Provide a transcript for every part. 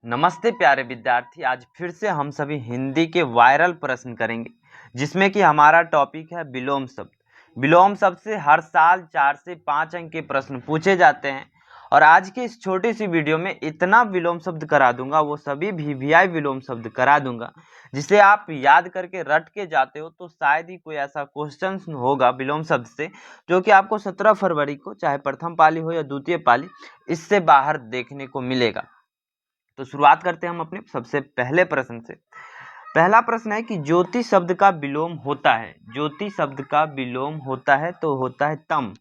नमस्ते प्यारे विद्यार्थी। आज फिर से हम सभी हिंदी के वायरल प्रश्न करेंगे, जिसमें कि हमारा टॉपिक है विलोम शब्द। विलोम शब्द से हर साल 4 से 5 अंक के प्रश्न पूछे जाते हैं और आज की इस छोटी सी वीडियो में इतना विलोम शब्द करा दूंगा, वो सभी वीवीआई विलोम शब्द करा दूंगा, जिसे आप याद करके रट के जाते हो तो शायद ही कोई ऐसा क्वेश्चन होगा विलोम शब्द से जो कि आपको 17 फरवरी को, चाहे प्रथम पाली हो या द्वितीय पाली, इससे बाहर देखने को मिलेगा। तो शुरुआत करते हैं हम अपने सबसे पहले प्रश्न से। पहला प्रश्न है कि ज्योति शब्द का विलोम होता है। ज्योति शब्द का विलोम होता है तो होता है तम।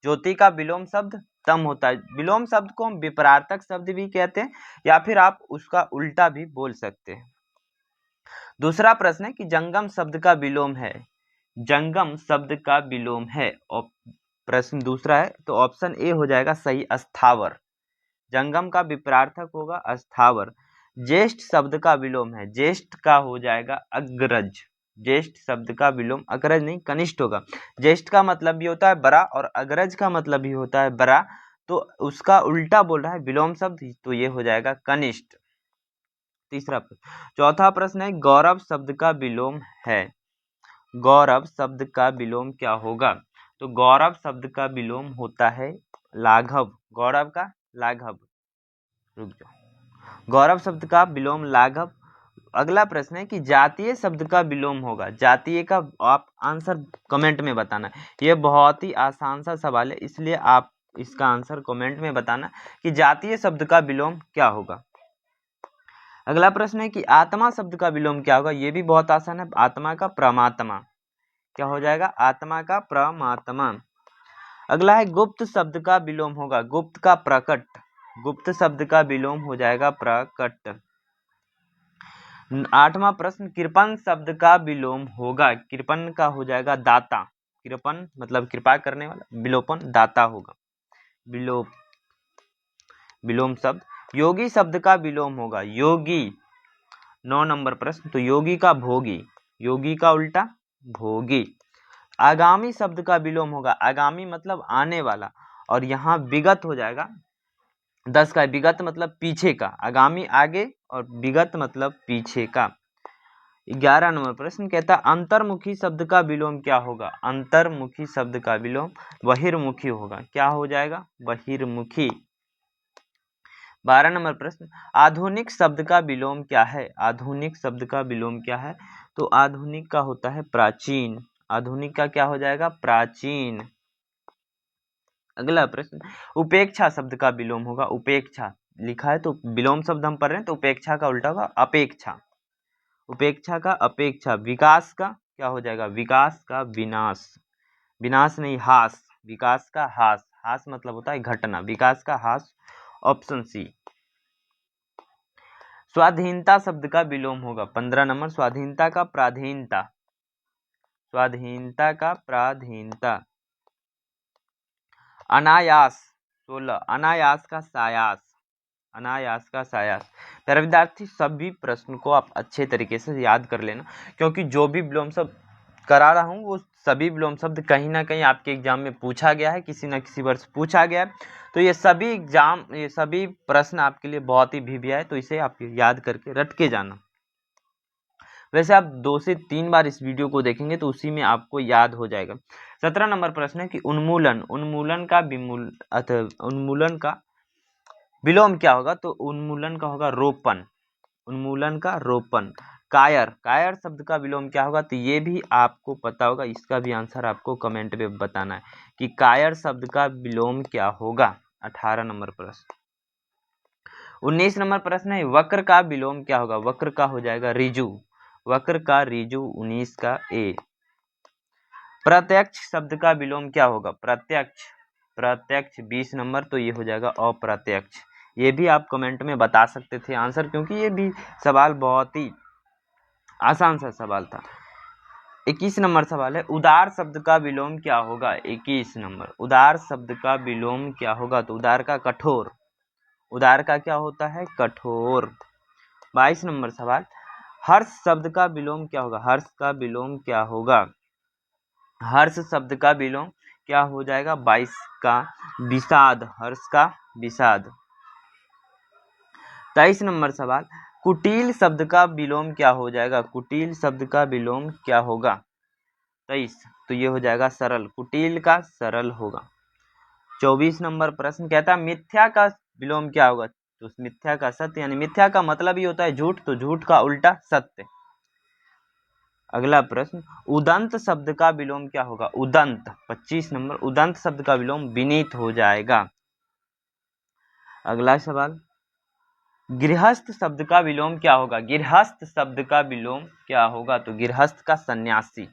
ज्योति का विलोम शब्द तम होता है। विलोम शब्द को हम विपरार्थक शब्द भी कहते हैं या फिर आप उसका उल्टा भी बोल सकते हैं। दूसरा प्रश्न है कि जंगम शब्द का विलोम है। जंगम शब्द का विलोम है। प्रश्न दूसरा है तो ऑप्शन ए हो जाएगा सही, स्थावर। जंगम का विपरार्थक होगा अस्थावर। ज्येष्ठ शब्द का विलोम है। ज्येष्ठ का हो जाएगा अग्रज। ज्येष्ठ शब्द का विलोम अग्रज नहीं, कनिष्ठ होगा। ज्येष्ठ का मतलब भी होता है बड़ा और अग्रज का मतलब भी होता है बड़ा, तो उसका उल्टा बोल रहा है विलोम शब्द, तो ये हो जाएगा कनिष्ठ। तीसरा प्रश्न। चौथा प्रश्न है गौरव शब्द का विलोम है। गौरव शब्द का विलोम क्या होगा? तो गौरव शब्द का विलोम होता है लाघव। गौरव का लाघव। रुक जाओ। गौरव शब्द का विलोम लाघव। अगला प्रश्न है कि जातीय शब्द का विलोम होगा। जातीय का आप आंसर कमेंट में बताना। ये बहुत ही आसान सा सवाल है, इसलिए आप इसका आंसर कमेंट में बताना कि जातीय शब्द का विलोम क्या होगा। अगला प्रश्न है कि आत्मा शब्द का विलोम क्या होगा। ये भी बहुत आसान है। आत्मा का परमात्मा। क्या हो जाएगा? आत्मा का परमात्मा। अगला है गुप्त शब्द का विलोम होगा। गुप्त का प्रकट। गुप्त शब्द का विलोम हो जाएगा प्रकट। 8वां प्रश्न, कृपण शब्द का विलोम होगा। कृपण का हो जाएगा दाता। कृपण मतलब कृपा करने वाला, विलोपन दाता होगा। विलोम शब्द। योगी शब्द का विलोम होगा योगी। 9 नंबर प्रश्न, तो योगी का भोगी। योगी का उल्टा भोगी। आगामी शब्द का विलोम होगा। आगामी मतलब आने वाला, और यहाँ विगत हो जाएगा 10 का। विगत मतलब पीछे का। आगामी आगे और विगत मतलब पीछे का। 11 नंबर प्रश्न कहता है अंतर्मुखी शब्द का विलोम क्या होगा। अंतर्मुखी शब्द का विलोम बहिर्मुखी होगा। क्या हो जाएगा? बहिर्मुखी। 12 नंबर प्रश्न, आधुनिक शब्द का विलोम क्या है। आधुनिक शब्द का विलोम क्या है? तो आधुनिक का होता है प्राचीन। आधुनिक का क्या हो जाएगा? प्राचीन। अगला प्रश्न, उपेक्षा शब्द का विलोम होगा। उपेक्षा लिखा है तो विलोम शब्द हम पढ़ रहे हैं, तो उपेक्षा का उल्टा होगा अपेक्षा। उपेक्षा का अपेक्षा। विकास का क्या हो जाएगा? विकास का विनाश। विनाश नहीं, हास। विकास का हास। हास मतलब होता है घटना। विकास का हास। Option C. स्वाधीनता शब्द का विलोम होगा। 15 नंबर, स्वाधीनता का प्राधीनता। स्वाधीनता का प्राधीनता। अनायास 16, अनायास का सायास। अनायास का सायास। प्यारे विद्यार्थी, सभी प्रश्न को आप अच्छे तरीके से याद कर लेना, क्योंकि जो भी विलोम शब्द करा रहा हूँ वो सभी विलोम शब्द कहीं ना कहीं आपके एग्जाम में पूछा गया है, किसी न किसी वर्ष पूछा गया है। तो ये सभी प्रश्न आपके लिए बहुत ही वीवीआई है, तो इसे आप याद करके रट के जाना। वैसे आप 2 से 3 बार इस वीडियो को देखेंगे तो उसी में आपको याद हो जाएगा। 17 नंबर प्रश्न है कि उन्मूलन। उन्मूलन का विलोम क्या होगा। तो उन्मूलन का होगा रोपण। उन्मूलन का रोपण। कायर। कायर शब्द का विलोम क्या होगा। तो ये भी आपको पता होगा, इसका भी आंसर आपको कमेंट में बताना है कि कायर शब्द का विलोम क्या होगा। 18 नंबर प्रश्न। 19 नंबर प्रश्न है वक्र का विलोम क्या होगा। वक्र का हो जाएगा ऋजु। वक्र का ऋजु 19 का ए। प्रत्यक्ष शब्द का विलोम क्या होगा। प्रत्यक्ष। प्रत्यक्ष 20 नंबर, तो ये हो जाएगा अप्रत्यक्ष। ये भी आप कमेंट में बता सकते थे आंसर, क्योंकि ये भी सवाल बहुत ही आसान सा सवाल था। 21 नंबर सवाल है उदार शब्द का विलोम क्या होगा। 21 नंबर, उदार शब्द का विलोम क्या होगा। तो उदार का कठोर। उदार का क्या होता है? कठोर। 22 नंबर सवाल, हर्ष शब्द का विलोम क्या होगा। हर्ष का विलोम क्या होगा। हर्ष शब्द का विलोम क्या हो जाएगा। 22 का विषाद। हर्ष का विषाद। 23 नंबर सवाल, कुटिल शब्द का विलोम क्या हो जाएगा? कुटिल शब्द का विलोम क्या होगा? 23, तो ये हो जाएगा सरल, कुटिल का सरल होगा। 24 नंबर प्रश्न कहता है मिथ्या का विलोम क्या होगा? तो मिथ्या का सत्य, यानी मिथ्या का मतलब ही होता है झूठ, तो झूठ का उल्टा सत्य। अगला प्रश्न, उदंत शब्द का विलोम क्या होगा? उदंत, 25 नंबर, उदंत शब्द का विलोम विनीत हो जाएगा। अगला सवाल, गृहस्थ शब्द का विलोम क्या होगा? गृहस्थ शब्द का विलोम क्या होगा? तो गृहस्थ का सन्यासी।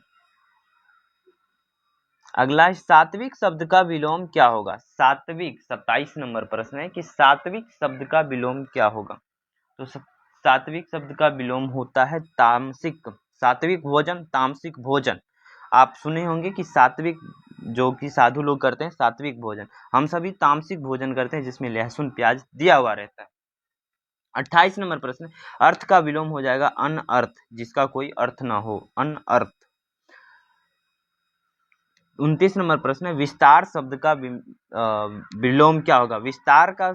अगला, सात्विक शब्द का विलोम क्या होगा? सात्विक, 27 नंबर प्रश्न है कि सात्विक शब्द का विलोम क्या होगा? तो सात्विक शब्द का विलोम होता है तामसिक। सात्विक भोजन, तामसिक भोजन। आप सुने होंगे कि सात्विक जो कि साधु लोग करते हैं सात्विक भोजन, हम सभी तामसिक भोजन करते हैं जिसमें लहसुन प्याज दिया हुआ रहता है। 28 नंबर प्रश्न, अर्थ का विलोम हो जाएगा अनअर्थ, जिसका कोई अर्थ ना हो, अनअर्थ। 29 नंबर प्रश्न है विस्तार शब्द का विलोम क्या होगा? विस्तार का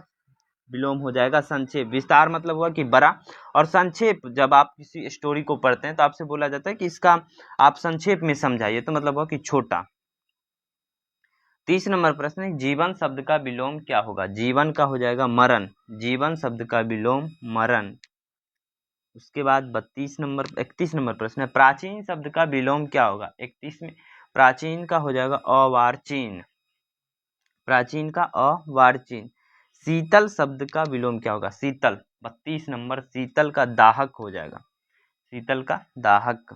विलोम हो जाएगा संक्षेप। विस्तार मतलब हुआ कि बड़ा, और संक्षेप जब आप किसी स्टोरी को पढ़ते हैं तो आपसे बोला जाता है कि इसका आप संक्षेप में समझाइए, तो मतलब हुआ कि छोटा। 30 नंबर प्रश्न है जीवन शब्द का विलोम क्या होगा? जीवन का हो जाएगा मरण, जीवन शब्द का विलोम मरण। उसके बाद 31 नंबर प्रश्न है प्राचीन शब्द का विलोम क्या होगा? 31 में प्राचीन का हो जाएगा अवार्चीन, प्राचीन का अवार्चीन। शीतल शब्द का विलोम क्या होगा? शीतल, 32 नंबर, शीतल का दाहक हो जाएगा, शीतल का दाहक।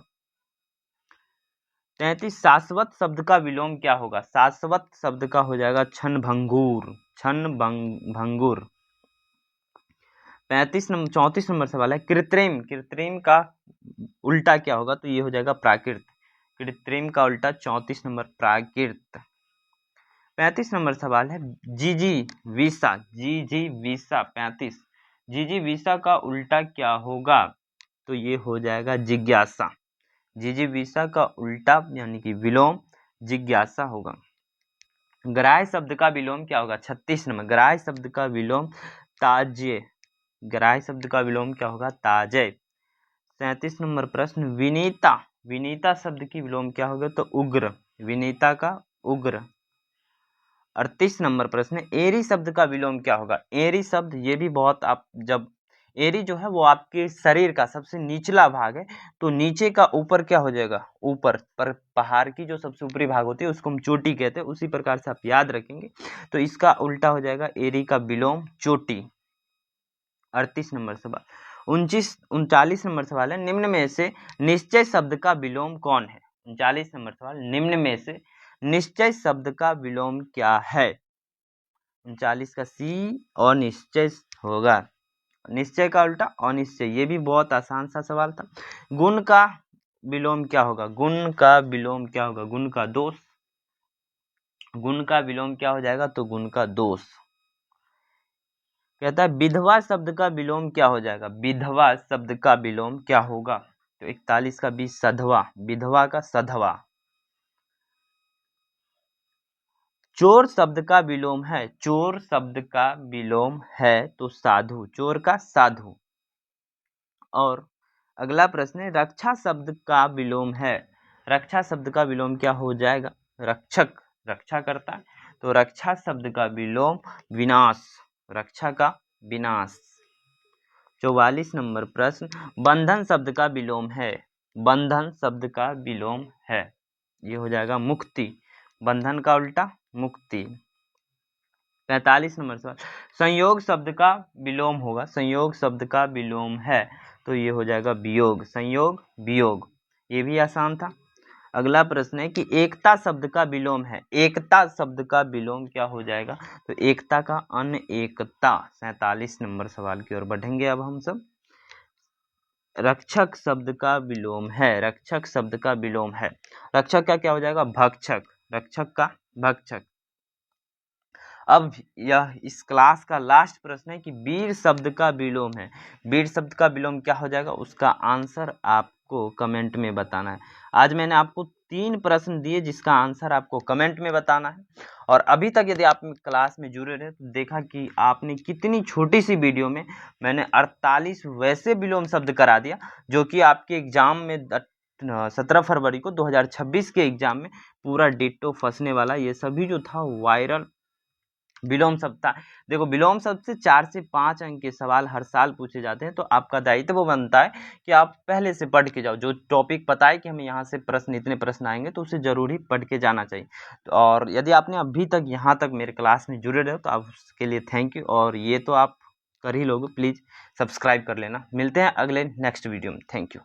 33 शाश्वत शब्द का विलोम क्या होगा? शाश्वत शब्द का हो जाएगा क्षणभंगुर, क्षणभंगुर। 34 नंबर सवाल है कृत्रिम, कृत्रिम का उल्टा क्या होगा? तो ये हो जाएगा प्राकृत, कृत्रिम का उल्टा 34 नंबर प्राकृत। 35 नंबर सवाल है जीजी वीसा, जीजी वीसा 35, जीजी वीसा का उल्टा क्या होगा? तो ये हो जाएगा जिज्ञासा, जीजी वीसा का उल्टा यानी कि विलोम जिज्ञासा होगा। ग्राह्य शब्द का विलोम क्या होगा? 36 नंबर, ग्राह्य शब्द का विलोम ताज्य, ग्राह्य शब्द का विलोम क्या होगा? ताजय। 37 नंबर प्रश्न विनीता, विनीता शब्द की विलोम क्या होगा? तो उग्र, विनीता का उग्र। 38 नंबर प्रश्न एरी शब्द का विलोम क्या होगा? एरी शब्द, ये भी बहुत, आप जब एरी जो है वो आपके शरीर का सबसे निचला भाग है, तो नीचे का ऊपर क्या हो जाएगा? ऊपर, पर पहाड़ की जो सबसे ऊपरी भाग होती है उसको हम चोटी कहते हैं, उसी प्रकार से आप याद रखेंगे, तो इसका उल्टा हो जाएगा एरी का विलोम चोटी। 38 नंबर सवाल। 39 नंबर सवाल है निम्न में से निश्चय शब्द का विलोम कौन है? 39 नंबर सवाल, निम्न में से निश्चय शब्द का विलोम क्या है? 39 का सी अनिश्चय होगा, निश्चय का उल्टा अनिश्चय। ये भी बहुत आसान सा सवाल था। गुण का विलोम क्या होगा? गुण का विलोम क्या होगा? गुण का दोष, गुण का विलोम क्या हो जाएगा? तो गुण का दोष। कहता है विधवा शब्द का विलोम क्या हो जाएगा? विधवा शब्द का विलोम क्या होगा? तो 41 का बी सधवा, विधवा का सधवा। चोर शब्द का विलोम है, चोर शब्द का विलोम है तो साधु, चोर का साधु। और अगला प्रश्न है रक्षा शब्द का विलोम है, रक्षा शब्द का विलोम क्या हो जाएगा? रक्षक, रक्षा करता है, तो रक्षा शब्द का विलोम विनाश, रक्षा का विनाश। 44 नंबर प्रश्न बंधन शब्द का विलोम है, बंधन शब्द का विलोम है, ये हो जाएगा मुक्ति, बंधन का उल्टा मुक्ति। 45 नंबर सवाल संयोग शब्द का विलोम होगा, संयोग शब्द का विलोम है तो ये हो जाएगा वियोग, संयोग वियोग, ये भी आसान था। अगला प्रश्न है कि एकता शब्द का विलोम है, एकता शब्द का विलोम क्या हो जाएगा? तो एकता का अनएकता। 47 नंबर सवाल की ओर बढ़ेंगे अब हम सब। रक्षक शब्द का विलोम है, रक्षक शब्द का विलोम है, रक्षक का क्या हो जाएगा? भक्षक, रक्षक का भक्षक। अब यह इस क्लास का लास्ट प्रश्न है कि वीर शब्द का विलोम है, वीर शब्द का विलोम क्या हो जाएगा? उसका आंसर आपको कमेंट में बताना है। आज मैंने आपको 3 प्रश्न दिए जिसका आंसर आपको कमेंट में बताना है। और अभी तक यदि आप क्लास में जुड़े रहे तो देखा कि आपने कितनी छोटी सी वीडियो में मैंने 48 वैसे विलोम शब्द करा दिया जो कि आपके एग्जाम में 17 फरवरी को 2026 के एग्जाम में पूरा डिट्टो फंसने वाला। ये सभी जो था वायरल विलोम शब्द था। देखो, विलोम शब्द से 4 से 5 अंक के सवाल हर साल पूछे जाते हैं, तो आपका दायित्व बनता है कि आप पहले से पढ़ के जाओ। जो टॉपिक पता है कि हमें यहाँ से प्रश्न इतने प्रश्न आएंगे तो उसे जरूर ही पढ़ के जाना चाहिए। तो और यदि आपने अभी तक यहाँ तक मेरे क्लास में जुड़े रहे तो आप उसके लिए थैंक यू। और ये तो आप कर ही लोगे, प्लीज़ सब्सक्राइब कर लेना। मिलते हैं अगले नेक्स्ट वीडियो में। Thank you.